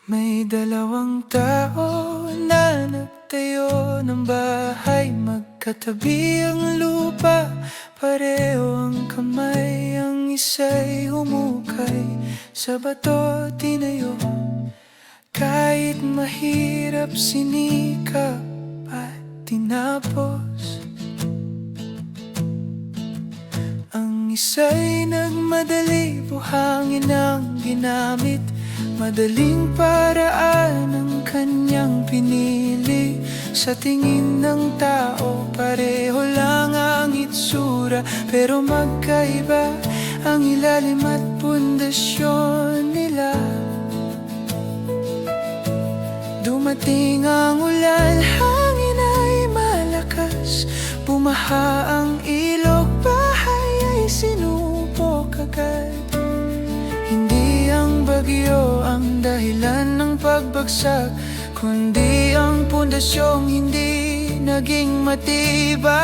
May dalawang tao na nagtayo ng bahay. Magkatabi ang lupa, pareho ang kamay. Ang isa'y humukay, sa bato tinayo. Kahit mahirap sinikap at tinapos. Ang isa'y nagmadali, buhangin ang ginamit. Madaling paraan ang kanyang pinili. Sa tingin ng tao, pareho lang ang itsura, pero magkaiba ang ilalim at pundasyon nila. Dumating ang ulan, hangin ay malakas. Bumaha ang ilog, bahay ay sinubok agad. Hindi ang bagyo ang dahilan ng pagbagsak, kundi ang pundasyong hindi naging matibay.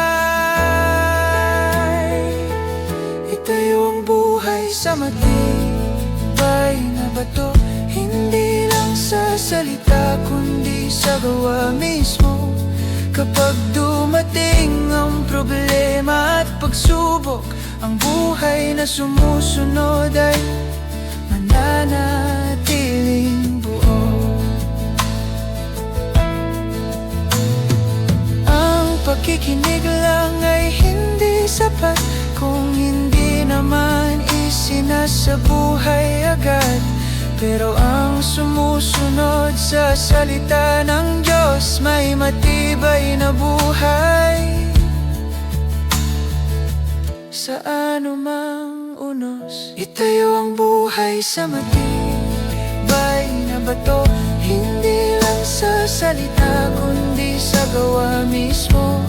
Itayo ang buhay sa matibay na bato, hindi lang sa salita kundi sa gawa mismo. Kapag dumating ang problema at pagsubok, ang buhay na sumusunod ay mananatiling buo. Ang pakikinig lang ay hindi sapat kung hindi naman isinasabuhay agad. Pero ang sumusunod sa salita ng Diyos may matibay na buhay. Sa anumang unos, itayo ang buhay sa matibay na bato, hindi lang sa salita kundi sa gawa mismo.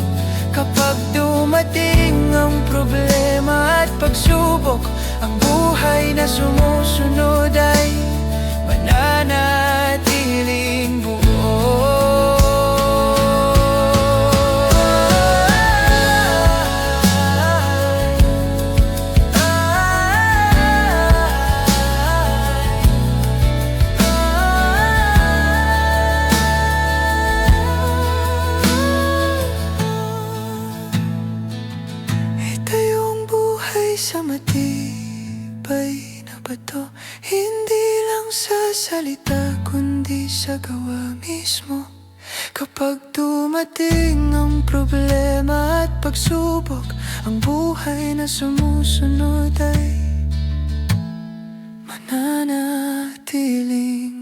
Kapag dumating ang problema at pagsubok, ang buhay na sumusunod ay mananatiling buo. Sa matibay na bato, hindi lang sa salita kundi sa gawa mismo. Kapag dumating ang problema at pagsubok, ang buhay na sumusunod ay mananatiling